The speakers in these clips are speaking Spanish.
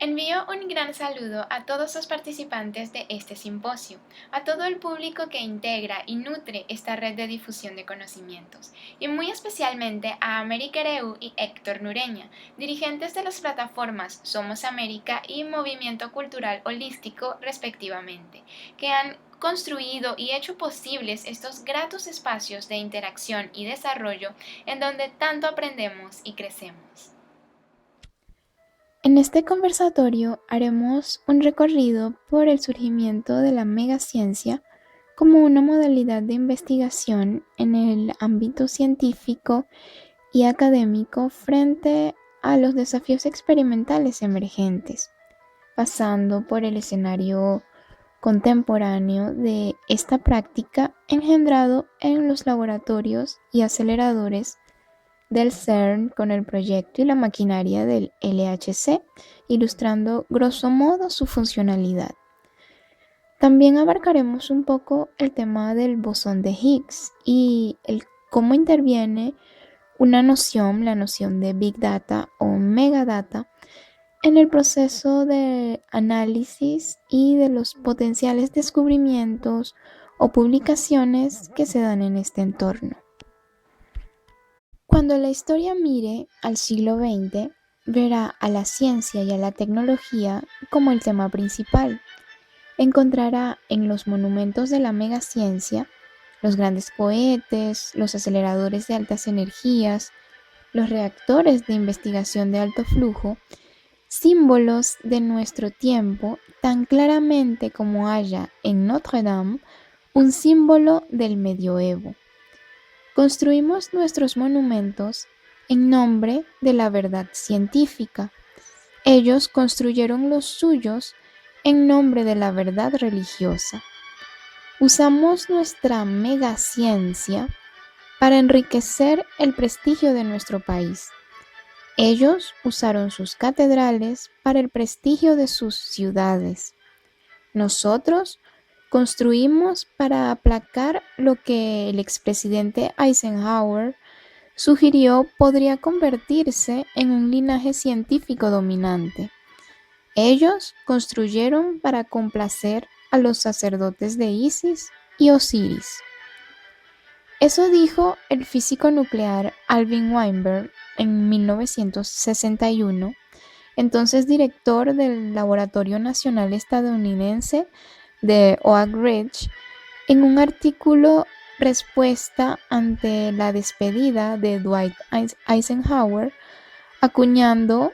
Envío un gran saludo a todos los participantes de este simposio, a todo el público que integra y nutre esta red de difusión de conocimientos, y muy especialmente a América Ereu y Héctor Nureña, dirigentes de las plataformas Somos América y Movimiento Cultural Holístico, respectivamente, que han construido y hecho posibles estos gratos espacios de interacción y desarrollo en donde tanto aprendemos y crecemos. En este conversatorio haremos un recorrido por el surgimiento de la megaciencia como una modalidad de investigación en el ámbito científico y académico frente a los desafíos experimentales emergentes, pasando por el escenario contemporáneo de esta práctica engendrado en los laboratorios y aceleradores del CERN con el proyecto y la maquinaria del LHC, ilustrando grosso modo su funcionalidad. También abarcaremos un poco el tema del bosón de Higgs y el cómo interviene una noción, la noción de Big Data o Megadata, en el proceso de análisis y de los potenciales descubrimientos o publicaciones que se dan en este entorno. Cuando la historia mire al siglo XX, verá a la ciencia y a la tecnología como el tema principal. Encontrará en los monumentos de la megaciencia, los grandes cohetes, los aceleradores de altas energías, los reactores de investigación de alto flujo, símbolos de nuestro tiempo tan claramente como haya en Notre Dame un símbolo del medioevo. Construimos nuestros monumentos en nombre de la verdad científica. Ellos construyeron los suyos en nombre de la verdad religiosa. Usamos nuestra megaciencia para enriquecer el prestigio de nuestro país. Ellos usaron sus catedrales para el prestigio de sus ciudades. Nosotros construimos para aplacar lo que el expresidente Eisenhower sugirió podría convertirse en un linaje científico dominante. Ellos construyeron para complacer a los sacerdotes de Isis y Osiris. Eso dijo el físico nuclear Alvin Weinberg en 1961, entonces director del Laboratorio Nacional Estadounidense de Oak Ridge, en un artículo respuesta ante la despedida de Dwight Eisenhower, acuñando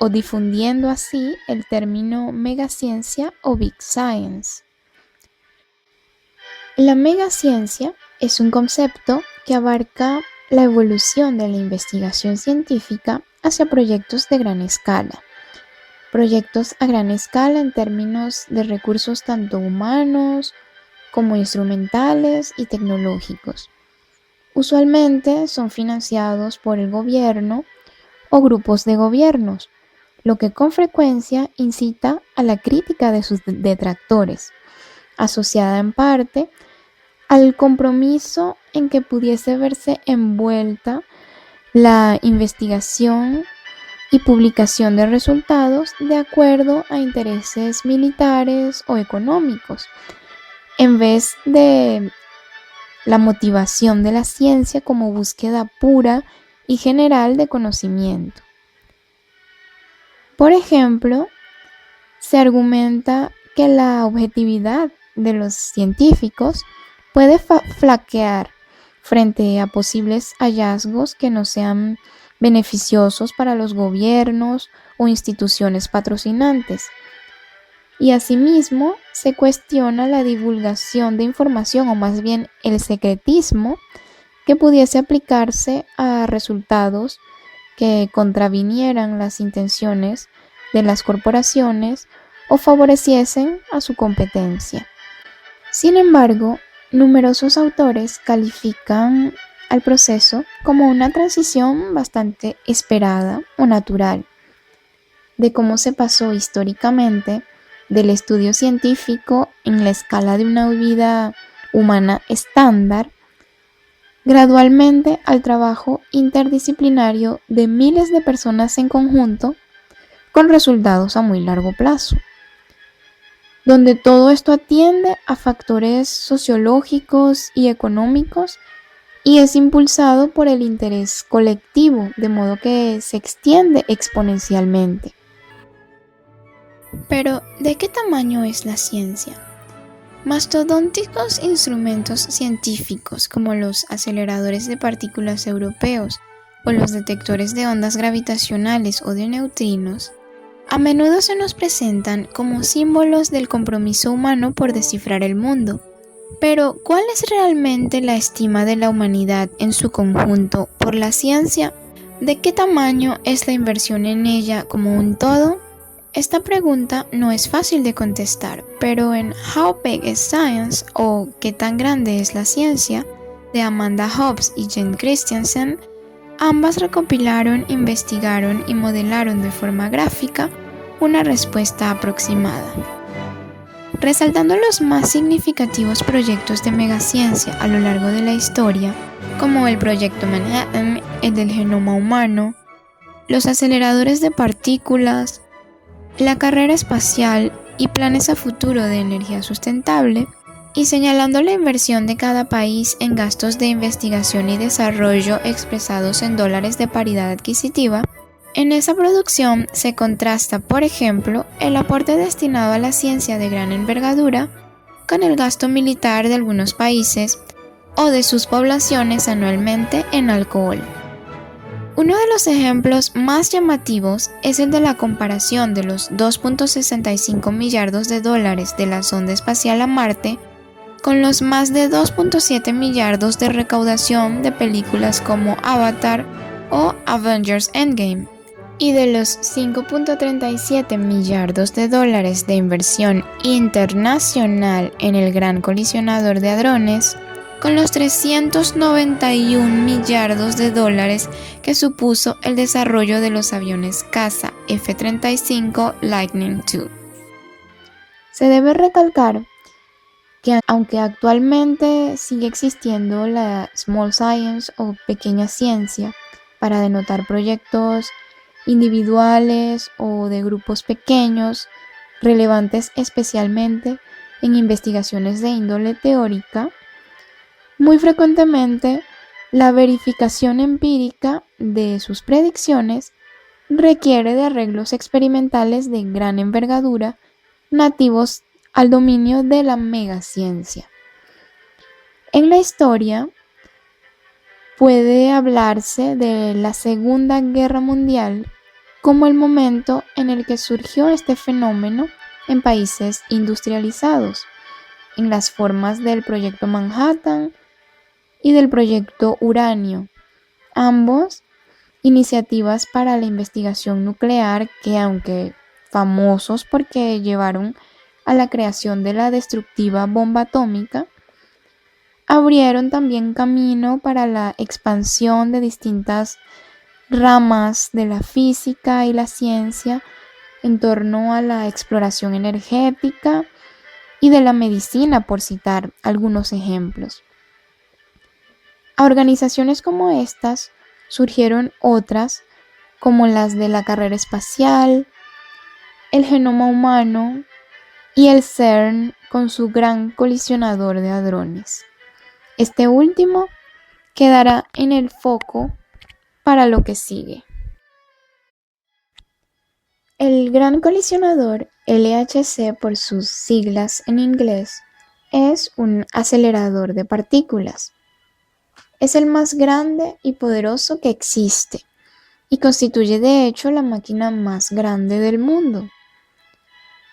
o difundiendo así el término megaciencia o Big Science. La megaciencia es un concepto que abarca la evolución de la investigación científica hacia proyectos de gran escala. Proyectos a gran escala en términos de recursos tanto humanos como instrumentales y tecnológicos. Usualmente son financiados por el gobierno o grupos de gobiernos, lo que con frecuencia incita a la crítica de sus detractores, asociada en parte al compromiso en que pudiese verse envuelta la investigación y publicación de resultados de acuerdo a intereses militares o económicos, en vez de la motivación de la ciencia como búsqueda pura y general de conocimiento. Por ejemplo, se argumenta que la objetividad de los científicos puede flaquear frente a posibles hallazgos que no sean beneficiosos para los gobiernos o instituciones patrocinantes. Y asimismo, se cuestiona la divulgación de información, o más bien el secretismo, que pudiese aplicarse a resultados que contravinieran las intenciones de las corporaciones o favoreciesen a su competencia. Sin embargo, numerosos autores califican al proceso como una transición bastante esperada o natural, de cómo se pasó históricamente del estudio científico en la escala de una vida humana estándar, gradualmente al trabajo interdisciplinario de miles de personas en conjunto, con resultados a muy largo plazo, donde todo esto atiende a factores sociológicos y económicos y es impulsado por el interés colectivo, de modo que se extiende exponencialmente. Pero, ¿de qué tamaño es la ciencia? Mastodónticos instrumentos científicos como los aceleradores de partículas europeos o los detectores de ondas gravitacionales o de neutrinos a menudo se nos presentan como símbolos del compromiso humano por descifrar el mundo. Pero, ¿cuál es realmente la estima de la humanidad en su conjunto por la ciencia? ¿De qué tamaño es la inversión en ella como un todo? Esta pregunta no es fácil de contestar, pero en How Big is Science o ¿Qué tan grande es la ciencia? De Amanda Hobbs y Jen Christensen, ambas recopilaron, investigaron y modelaron de forma gráfica una respuesta aproximada. Resaltando los más significativos proyectos de megaciencia a lo largo de la historia, como el Proyecto Manhattan, el del genoma humano, los aceleradores de partículas, la carrera espacial y planes a futuro de energía sustentable, y señalando la inversión de cada país en gastos de investigación y desarrollo expresados en dólares de paridad adquisitiva, en esa producción se contrasta, por ejemplo, el aporte destinado a la ciencia de gran envergadura con el gasto militar de algunos países o de sus poblaciones anualmente en alcohol. Uno de los ejemplos más llamativos es el de la comparación de los 2.65 millardos de dólares de la sonda espacial a Marte con los más de 2.7 millardos de recaudación de películas como Avatar o Avengers Endgame, y de los 5.37 millardos de dólares de inversión internacional en el Gran Colisionador de Hadrones, con los 391 millardos de dólares que supuso el desarrollo de los aviones caza F-35 Lightning II. Se debe recalcar que aunque actualmente sigue existiendo la small science o pequeña ciencia para denotar proyectos individuales o de grupos pequeños, relevantes especialmente en investigaciones de índole teórica, muy frecuentemente la verificación empírica de sus predicciones requiere de arreglos experimentales de gran envergadura nativos al dominio de la megaciencia. En la historia, puede hablarse de la Segunda Guerra Mundial como el momento en el que surgió este fenómeno en países industrializados, en las formas del Proyecto Manhattan y del Proyecto Uranio, ambos iniciativas para la investigación nuclear que, aunque famosos porque llevaron a la creación de la destructiva bomba atómica, abrieron también camino para la expansión de distintas ramas de la física y la ciencia en torno a la exploración energética y de la medicina, por citar algunos ejemplos. A organizaciones como estas surgieron otras, como las de la carrera espacial, el genoma humano y el CERN con su gran colisionador de hadrones. Este último quedará en el foco para lo que sigue. El Gran Colisionador, LHC por sus siglas en inglés, es un acelerador de partículas. Es el más grande y poderoso que existe y constituye de hecho la máquina más grande del mundo.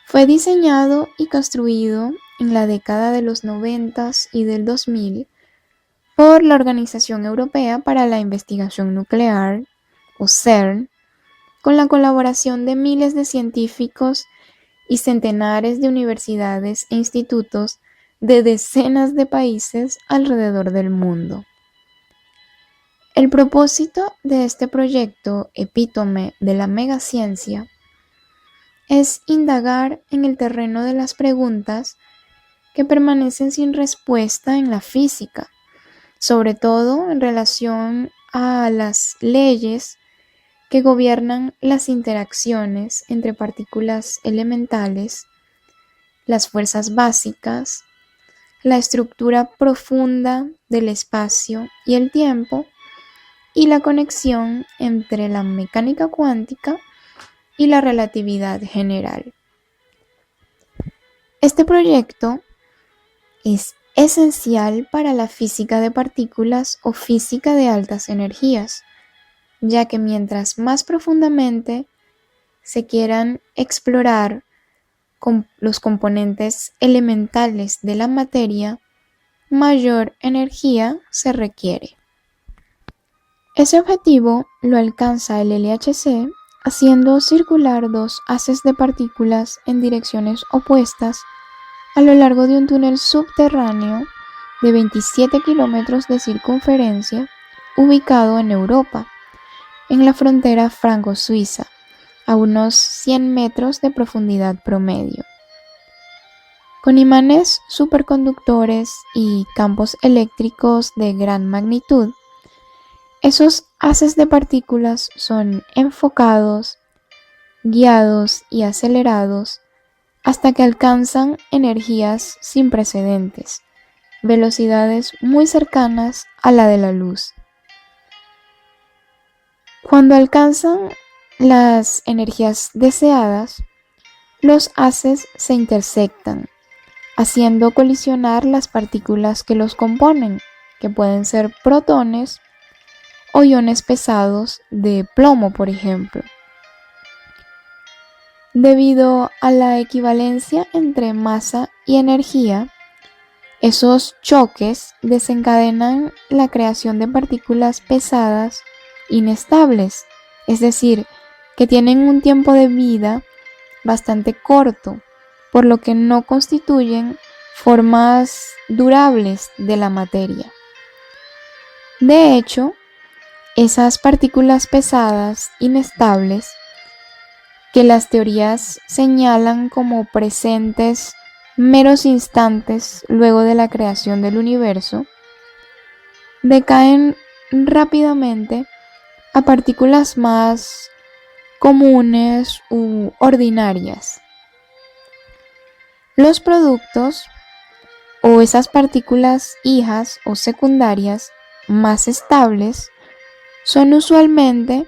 Fue diseñado y construido en la década de los 90 y del 2000 por la Organización Europea para la Investigación Nuclear, o CERN, con la colaboración de miles de científicos y centenares de universidades e institutos de decenas de países alrededor del mundo. El propósito de este proyecto epítome de la megaciencia es indagar en el terreno de las preguntas que permanecen sin respuesta en la física, sobre todo en relación a las leyes que gobiernan las interacciones entre partículas elementales, las fuerzas básicas, la estructura profunda del espacio y el tiempo, y la conexión entre la mecánica cuántica y la relatividad general. Este proyecto es esencial para la física de partículas o física de altas energías, ya que mientras más profundamente se quieran explorar los componentes elementales de la materia, mayor energía se requiere. Ese objetivo lo alcanza el LHC haciendo circular dos haces de partículas en direcciones opuestas a lo largo de un túnel subterráneo de 27 kilómetros de circunferencia ubicado en Europa, en la frontera franco-suiza, a unos 100 metros de profundidad promedio. Con imanes superconductores y campos eléctricos de gran magnitud, esos haces de partículas son enfocados, guiados y acelerados hasta que alcanzan energías sin precedentes, velocidades muy cercanas a la de la luz. Cuando alcanzan las energías deseadas, los haces se intersectan, haciendo colisionar las partículas que los componen, que pueden ser protones o iones pesados de plomo, por ejemplo. Debido a la equivalencia entre masa y energía, esos choques desencadenan la creación de partículas pesadas inestables, es decir, que tienen un tiempo de vida bastante corto, por lo que no constituyen formas durables de la materia. De hecho, esas partículas pesadas inestables, que las teorías señalan como presentes meros instantes luego de la creación del universo, decaen rápidamente a partículas más comunes u ordinarias. Los productos o esas partículas hijas o secundarias más estables son usualmente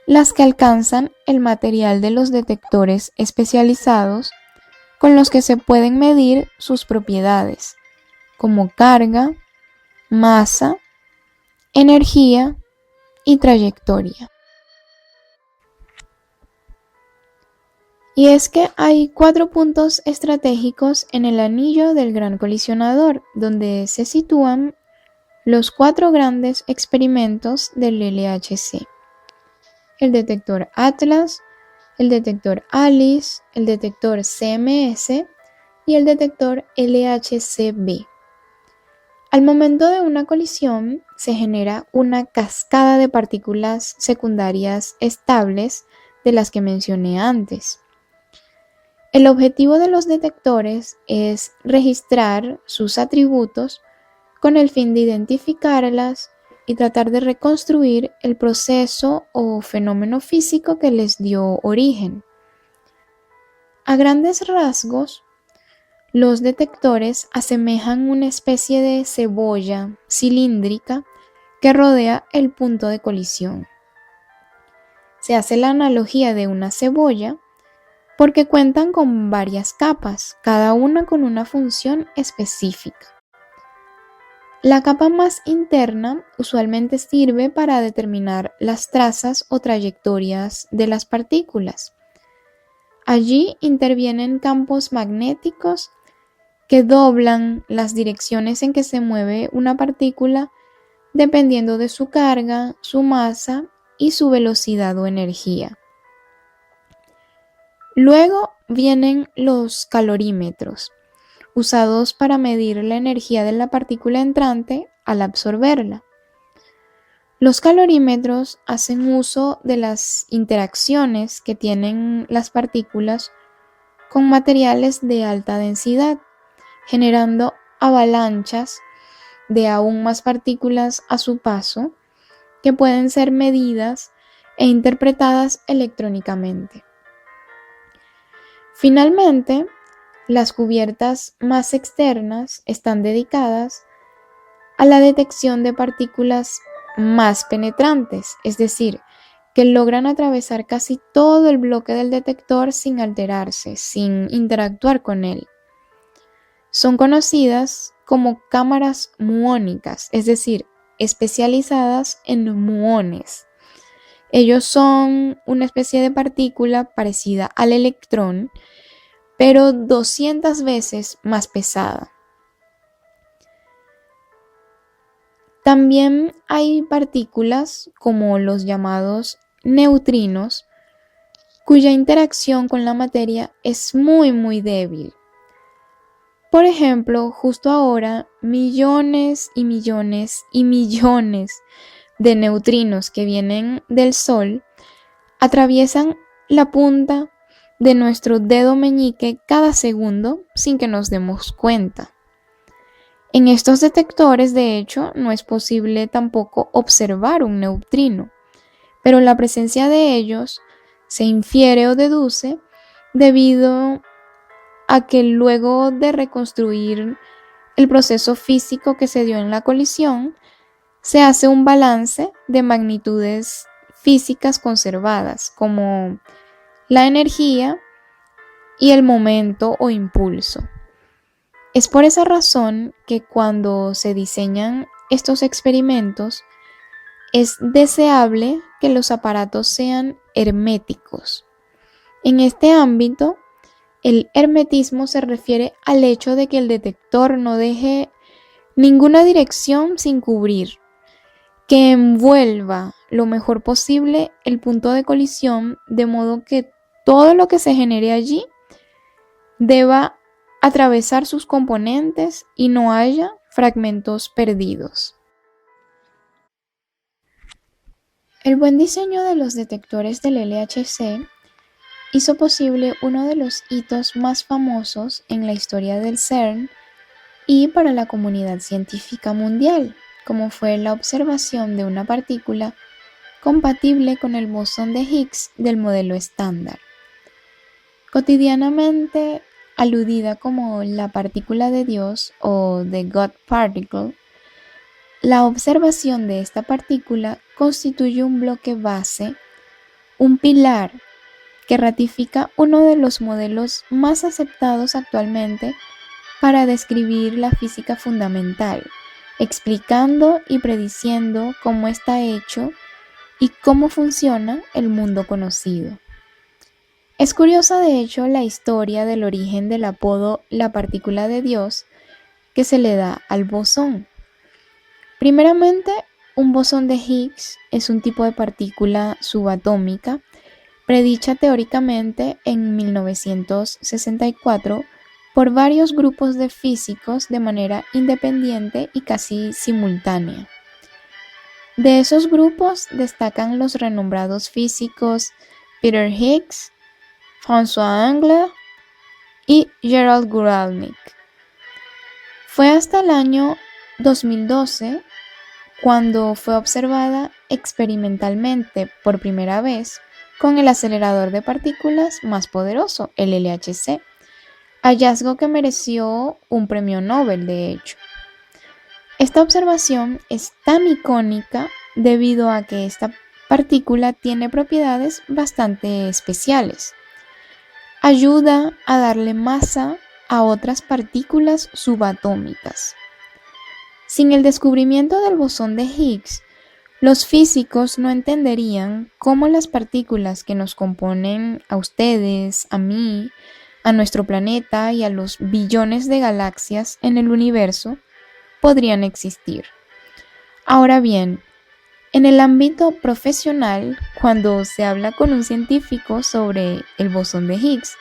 las que alcanzan el material de los detectores especializados con los que se pueden medir sus propiedades, como carga, masa, energía y trayectoria. Y es que hay 4 puntos estratégicos en el anillo del Gran Colisionador, donde se sitúan los 4 grandes experimentos del LHC: el detector Atlas, el detector ALICE, el detector CMS y el detector LHCb. Al momento de una colisión, se genera una cascada de partículas secundarias estables de las que mencioné antes. El objetivo de los detectores es registrar sus atributos con el fin de identificarlas y tratar de reconstruir el proceso o fenómeno físico que les dio origen. A grandes rasgos, los detectores asemejan una especie de cebolla cilíndrica que rodea el punto de colisión. Se hace la analogía de una cebolla porque cuentan con varias capas, cada una con una función específica. La capa más interna usualmente sirve para determinar las trazas o trayectorias de las partículas. Allí intervienen campos magnéticos que doblan las direcciones en que se mueve una partícula dependiendo de su carga, su masa y su velocidad o energía. Luego vienen los calorímetros, usados para medir la energía de la partícula entrante al absorberla. Los calorímetros hacen uso de las interacciones que tienen las partículas con materiales de alta densidad, generando avalanchas de aún más partículas a su paso, que pueden ser medidas e interpretadas electrónicamente. Finalmente, las cubiertas más externas están dedicadas a la detección de partículas más penetrantes, es decir, que logran atravesar casi todo el bloque del detector sin alterarse, sin interactuar con él. Son conocidas como cámaras muónicas, es decir, especializadas en muones. Ellos son una especie de partícula parecida al electrón, pero 200 veces más pesada. También hay partículas como los llamados neutrinos, cuya interacción con la materia es muy débil. Por ejemplo, justo ahora, millones y millones y millones de neutrinos que vienen del Sol atraviesan la punta de nuestro dedo meñique cada segundo sin que nos demos cuenta. En estos detectores, de hecho, no es posible tampoco observar un neutrino, pero la presencia de ellos se infiere o deduce debido a que luego de reconstruir el proceso físico que se dio en la colisión, se hace un balance de magnitudes físicas conservadas, como la energía y el momento o impulso. Es por esa razón que cuando se diseñan estos experimentos, es deseable que los aparatos sean herméticos. En este ámbito, el hermetismo se refiere al hecho de que el detector no deje ninguna dirección sin cubrir, que envuelva lo mejor posible el punto de colisión, de modo que todo lo que se genere allí deba atravesar sus componentes y no haya fragmentos perdidos. El buen diseño de los detectores del LHC hizo posible uno de los hitos más famosos en la historia del CERN y para la comunidad científica mundial, como fue la observación de una partícula compatible con el bosón de Higgs del modelo estándar. Cotidianamente aludida como la partícula de Dios o the God Particle, la observación de esta partícula constituye un bloque base, un pilar que ratifica uno de los modelos más aceptados actualmente para describir la física fundamental, explicando y prediciendo cómo está hecho y cómo funciona el mundo conocido. Es curiosa, de hecho, la historia del origen del apodo la partícula de Dios que se le da al bosón. Primeramente, un bosón de Higgs es un tipo de partícula subatómica predicha teóricamente en 1964 por varios grupos de físicos de manera independiente y casi simultánea. De esos grupos destacan los renombrados físicos Peter Higgs, François Englert y Gerald Guralnick. Fue hasta el año 2012 cuando fue observada experimentalmente por primera vez con el acelerador de partículas más poderoso, el LHC, hallazgo que mereció un premio Nobel, de hecho. Esta observación es tan icónica debido a que esta partícula tiene propiedades bastante especiales. Ayuda a darle masa a otras partículas subatómicas. Sin el descubrimiento del bosón de Higgs, los físicos no entenderían cómo las partículas que nos componen a ustedes, a mí, a nuestro planeta y a los billones de galaxias en el universo podrían existir. Ahora bien, en el ámbito profesional, cuando se habla con un científico sobre el bosón de Higgs,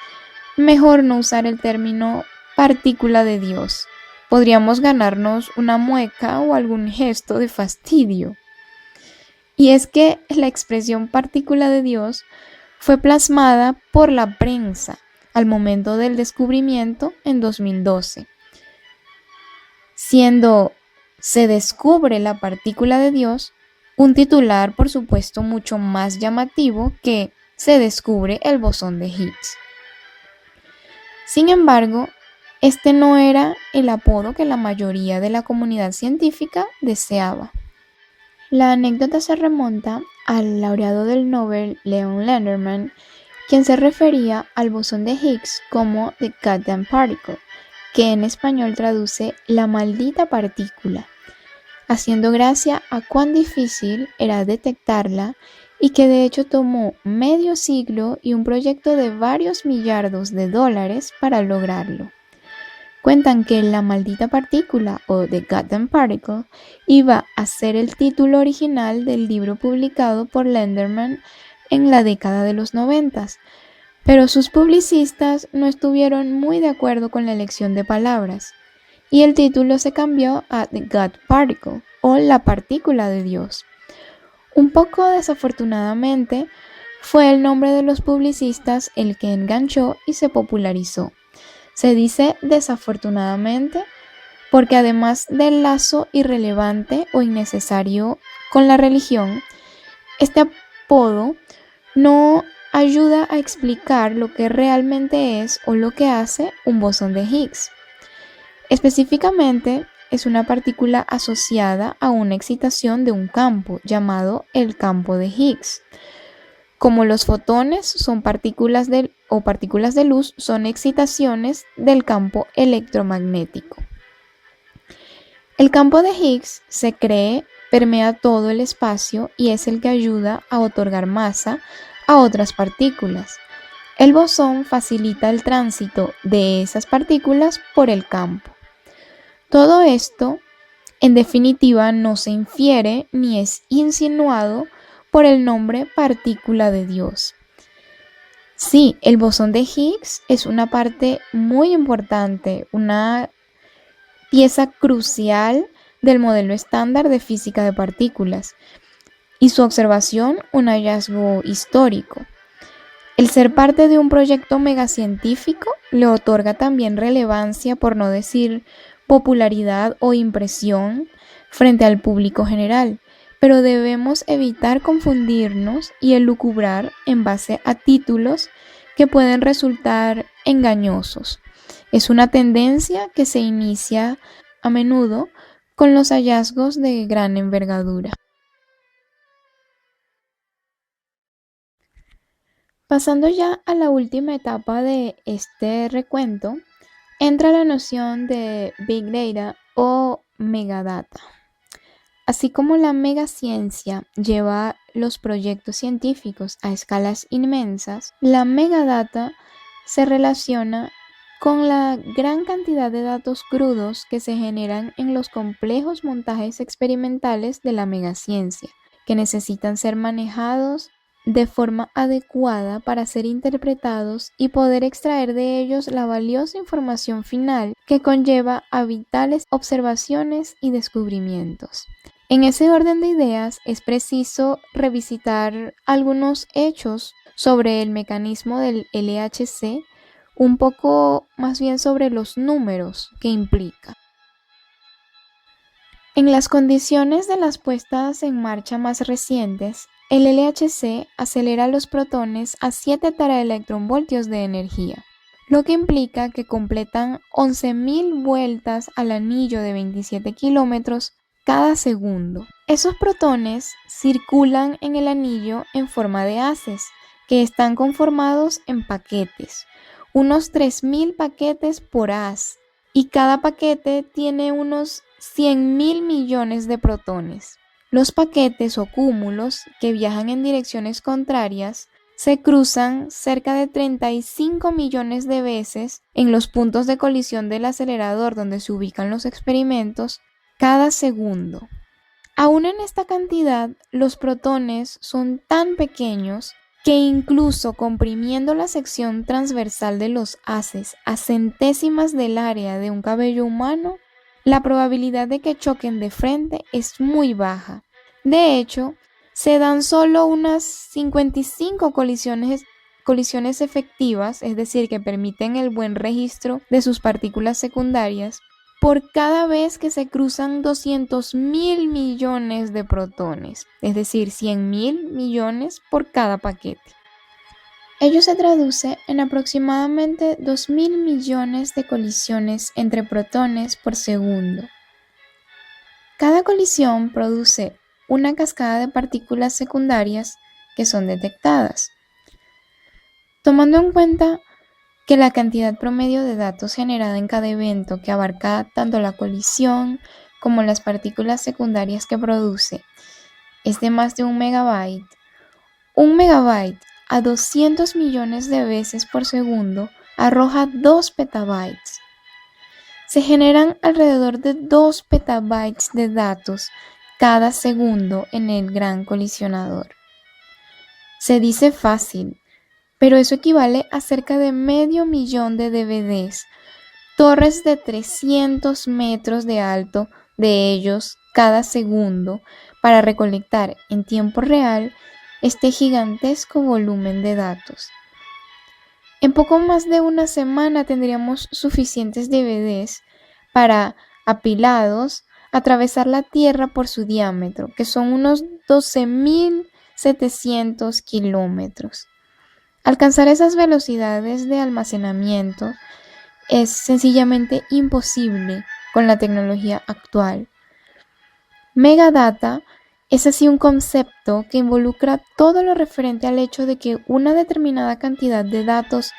mejor no usar el término partícula de Dios. Podríamos ganarnos una mueca o algún gesto de fastidio. Y es que la expresión partícula de Dios fue plasmada por la prensa al momento del descubrimiento en 2012, siendo se descubre la partícula de Dios Un titular, por supuesto, mucho más llamativo que se descubre el bosón de Higgs. Sin embargo, este no era el apodo que la mayoría de la comunidad científica deseaba. La anécdota se remonta al laureado del Nobel Leon Lenderman, quien se refería al bosón de Higgs como the goddamn particle, que en español traduce la maldita partícula, haciendo gracia a cuán difícil era detectarla y que de hecho tomó medio siglo y un proyecto de varios millardos de dólares para lograrlo. Cuentan que la maldita partícula o The Goddamn Particle iba a ser el título original del libro publicado por Lenderman en la década de los 90, pero sus publicistas no estuvieron muy de acuerdo con la elección de palabras y el título se cambió a The God Particle o la partícula de Dios. Un poco desafortunadamente, fue el nombre de los publicistas el que enganchó y se popularizó. Se dice desafortunadamente porque además del lazo irrelevante o innecesario con la religión, este apodo no ayuda a explicar lo que realmente es o lo que hace un bosón de Higgs. Específicamente, es una partícula asociada a una excitación de un campo llamado el campo de Higgs. Como los fotones son partículas de luz, son excitaciones del campo electromagnético. El campo de Higgs se cree permea todo el espacio y es el que ayuda a otorgar masa a otras partículas. El bosón facilita el tránsito de esas partículas por el campo. Todo esto, en definitiva, no se infiere ni es insinuado por el nombre partícula de Dios. Sí, el bosón de Higgs es una parte muy importante, una pieza crucial del modelo estándar de física de partículas y su observación un hallazgo histórico. El ser parte de un proyecto megacientífico le otorga también relevancia, por no decir popularidad o impresión frente al público general, pero debemos evitar confundirnos y elucubrar en base a títulos que pueden resultar engañosos. Es una tendencia que se inicia a menudo con los hallazgos de gran envergadura. Pasando ya a la última etapa de este recuento, entra la noción de Big Data o Megadata. Así como la megaciencia lleva los proyectos científicos a escalas inmensas, la megadata se relaciona con la gran cantidad de datos crudos que se generan en los complejos montajes experimentales de la megaciencia, que necesitan ser manejados de forma adecuada para ser interpretados y poder extraer de ellos la valiosa información final que conlleva a vitales observaciones y descubrimientos. En ese orden de ideas es preciso revisitar algunos hechos sobre el mecanismo del LHC, un poco más bien sobre los números que implica. En las condiciones de las puestas en marcha más recientes, el LHC acelera los protones a 7 teraelectronvoltios de energía, lo que implica que completan 11.000 vueltas al anillo de 27 kilómetros cada segundo. Esos protones circulan en el anillo en forma de haces, que están conformados en paquetes, unos 3.000 paquetes por haz, y cada paquete tiene unos 100.000 millones de protones. Los paquetes o cúmulos que viajan en direcciones contrarias se cruzan cerca de 35 millones de veces en los puntos de colisión del acelerador donde se ubican los experimentos cada segundo. Aún en esta cantidad, los protones son tan pequeños que incluso comprimiendo la sección transversal de los haces a centésimas del área de un cabello humano, la probabilidad de que choquen de frente es muy baja. De hecho, se dan solo unas 55 colisiones efectivas, es decir, que permiten el buen registro de sus partículas secundarias, por cada vez que se cruzan 200.000 millones de protones, es decir, 100.000 millones por cada paquete. Ello se traduce en aproximadamente 2.000 millones de colisiones entre protones por segundo. Cada colisión produce una cascada de partículas secundarias que son detectadas. Tomando en cuenta que la cantidad promedio de datos generada en cada evento, que abarca tanto la colisión como las partículas secundarias que produce, es de más de 1 megabyte, a 200 millones de veces por segundo arroja 2 petabytes. Se generan alrededor de 2 petabytes de datos cada segundo en el gran colisionador. Se dice fácil, pero eso equivale a cerca de 500.000 de DVDs, torres de 300 metros de alto de ellos cada segundo, para recolectar en tiempo real este gigantesco volumen de datos. En poco más de una semana tendríamos suficientes DVDs para, apilados, atravesar la Tierra por su diámetro, que son unos 12.700 kilómetros. Alcanzar esas velocidades de almacenamiento es sencillamente imposible con la tecnología actual. Megadata es así un concepto que involucra todo lo referente al hecho de que una determinada cantidad de datos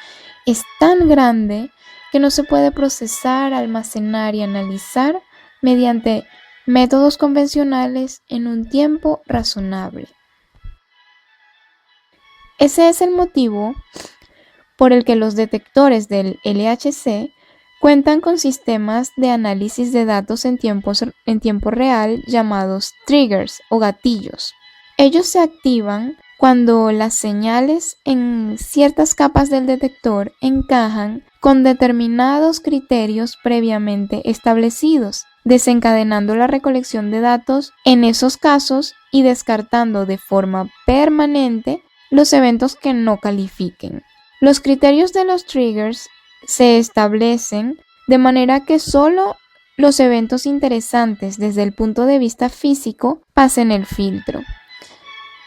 es tan grande que no se puede procesar, almacenar y analizar mediante métodos convencionales en un tiempo razonable. Ese es el motivo por el que los detectores del LHC cuentan con sistemas de análisis de datos en tiempo real llamados triggers o gatillos. Ellos se activan cuando las señales en ciertas capas del detector encajan con determinados criterios previamente establecidos, desencadenando la recolección de datos en esos casos y descartando de forma permanente los eventos que no califiquen. Los criterios de los triggers se establecen de manera que solo los eventos interesantes desde el punto de vista físico pasen el filtro.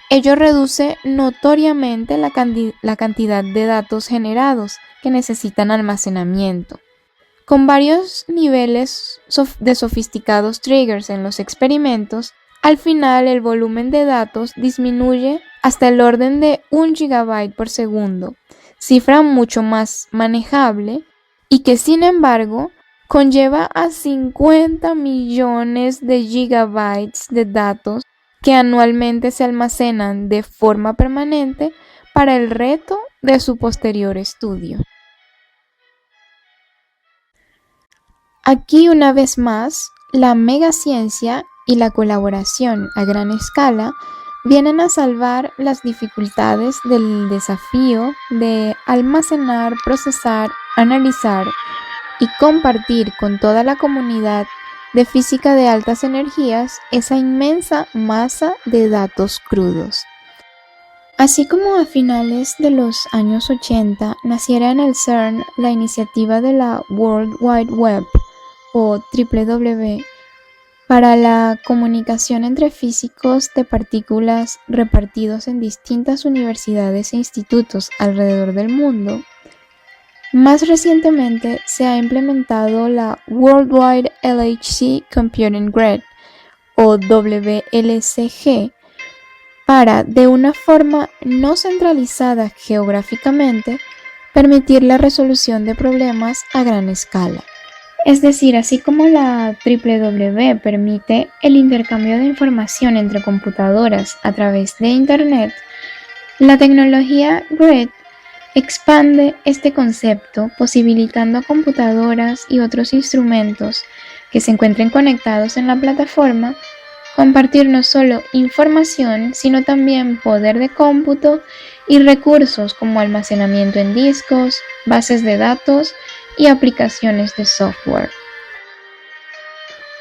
Ello reduce notoriamente la cantidad de datos generados que necesitan almacenamiento. Con varios niveles de sofisticados triggers en los experimentos, al final el volumen de datos disminuye hasta el orden de 1 gigabyte por segundo, cifra mucho más manejable y que sin embargo conlleva a 50 millones de gigabytes de datos que anualmente se almacenan de forma permanente para el reto de su posterior estudio. Aquí una vez más, la megaciencia y la colaboración a gran escala vienen a salvar las dificultades del desafío de almacenar, procesar, analizar y compartir con toda la comunidad de física de altas energías esa inmensa masa de datos crudos. Así como a finales de los años 80 naciera en el CERN la iniciativa de la World Wide Web o WW para la comunicación entre físicos de partículas repartidos en distintas universidades e institutos alrededor del mundo, más recientemente se ha implementado la Worldwide LHC Computing Grid o WLCG para, de una forma no centralizada geográficamente, permitir la resolución de problemas a gran escala. Es decir, así como la WW permite el intercambio de información entre computadoras a través de Internet, la tecnología GRID expande este concepto, posibilitando a computadoras y otros instrumentos que se encuentren conectados en la plataforma compartir no solo información, sino también poder de cómputo y recursos como almacenamiento en discos, bases de datos y aplicaciones de software.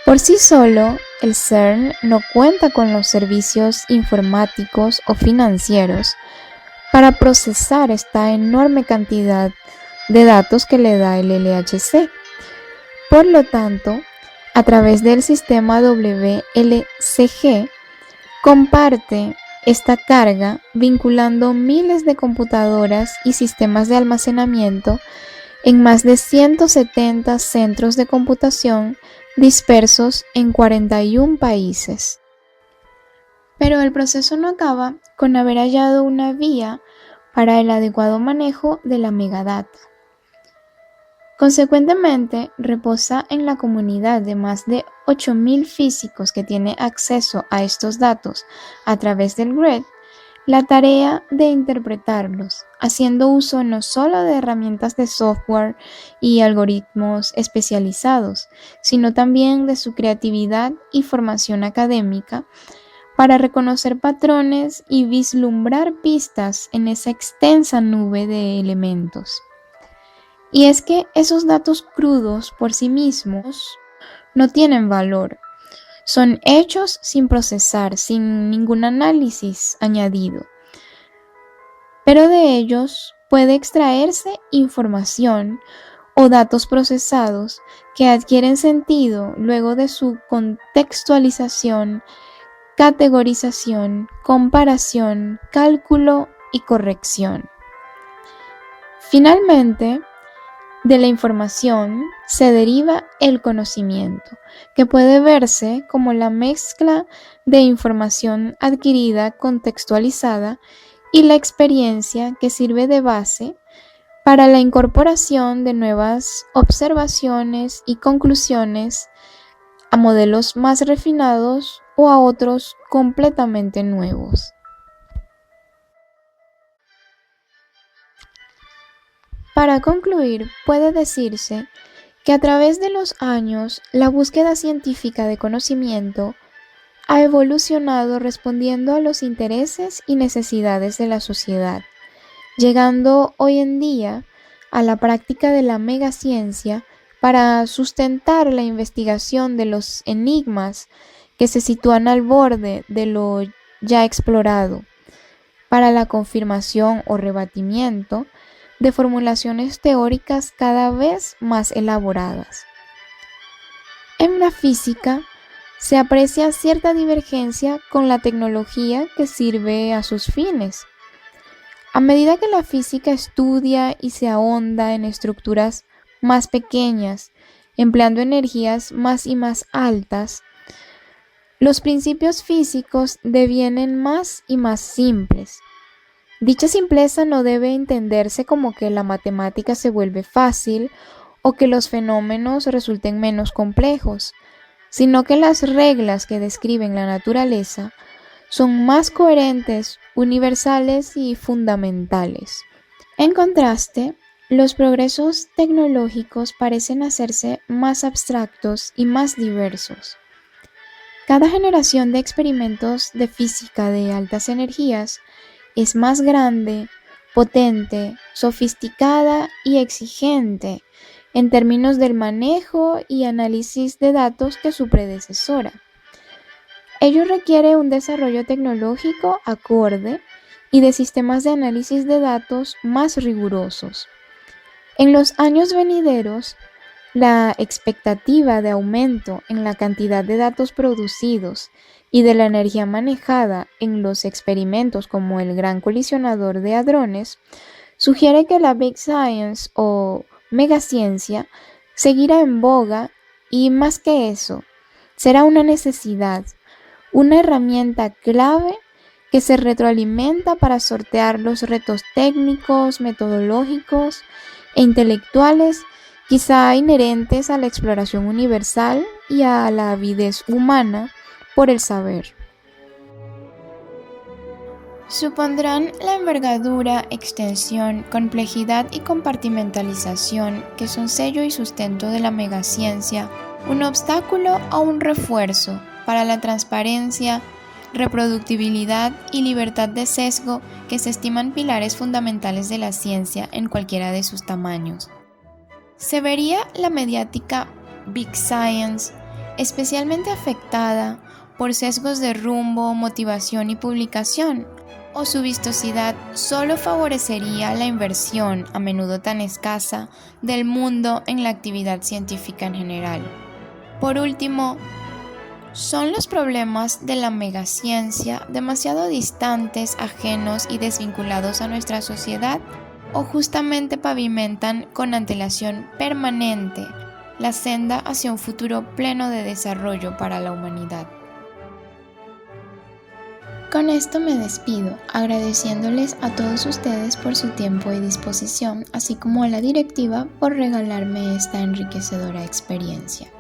Por sí solo, el CERN no cuenta con los servicios informáticos o financieros para procesar esta enorme cantidad de datos que le da el LHC. Por lo tanto, a través del sistema WLCG, comparte esta carga vinculando miles de computadoras y sistemas de almacenamiento en más de 170 centros de computación dispersos en 41 países. Pero el proceso no acaba con haber hallado una vía para el adecuado manejo de la megadata. Consecuentemente, reposa en la comunidad de más de 8.000 físicos que tiene acceso a estos datos a través del GRID la tarea de interpretarlos, haciendo uso no solo de herramientas de software y algoritmos especializados, sino también de su creatividad y formación académica para reconocer patrones y vislumbrar pistas en esa extensa nube de elementos. Y es que esos datos crudos por sí mismos no tienen valor. Son hechos sin procesar, sin ningún análisis añadido. Pero de ellos puede extraerse información o datos procesados que adquieren sentido luego de su contextualización, categorización, comparación, cálculo y corrección. Finalmente, de la información se deriva el conocimiento, que puede verse como la mezcla de información adquirida contextualizada y la experiencia que sirve de base para la incorporación de nuevas observaciones y conclusiones a modelos más refinados o a otros completamente nuevos. Para concluir, puede decirse que a través de los años la búsqueda científica de conocimiento ha evolucionado respondiendo a los intereses y necesidades de la sociedad, llegando hoy en día a la práctica de la megaciencia para sustentar la investigación de los enigmas que se sitúan al borde de lo ya explorado, para la confirmación o rebatimiento de formulaciones teóricas cada vez más elaboradas. En la física se aprecia cierta divergencia con la tecnología que sirve a sus fines. A medida que la física estudia y se ahonda en estructuras más pequeñas, empleando energías más y más altas, los principios físicos devienen más y más simples. Dicha simpleza no debe entenderse como que la matemática se vuelve fácil o que los fenómenos resulten menos complejos, sino que las reglas que describen la naturaleza son más coherentes, universales y fundamentales. En contraste, los progresos tecnológicos parecen hacerse más abstractos y más diversos. Cada generación de experimentos de física de altas energías es más grande, potente, sofisticada y exigente en términos del manejo y análisis de datos que su predecesora. Ello requiere un desarrollo tecnológico acorde y de sistemas de análisis de datos más rigurosos. En los años venideros, la expectativa de aumento en la cantidad de datos producidos y de la energía manejada en los experimentos como el Gran Colisionador de Hadrones sugiere que la Big Science o megaciencia seguirá en boga y, más que eso, será una necesidad, una herramienta clave que se retroalimenta para sortear los retos técnicos, metodológicos e intelectuales quizá inherentes a la exploración universal y a la avidez humana por el saber. Supondrán la envergadura, extensión, complejidad y compartimentalización que son sello y sustento de la megaciencia, un obstáculo o un refuerzo para la transparencia, reproductibilidad y libertad de sesgo que se estiman pilares fundamentales de la ciencia en cualquiera de sus tamaños. Se vería la mediática Big Science especialmente afectada por sesgos de rumbo, motivación y publicación, ¿O su vistosidad solo favorecería la inversión, a menudo tan escasa, del mundo en la actividad científica en general? Por último, ¿son los problemas de la megaciencia demasiado distantes, ajenos y desvinculados a nuestra sociedad? ¿O justamente pavimentan con antelación permanente la senda hacia un futuro pleno de desarrollo para la humanidad? Con esto me despido, agradeciéndoles a todos ustedes por su tiempo y disposición, así como a la directiva por regalarme esta enriquecedora experiencia.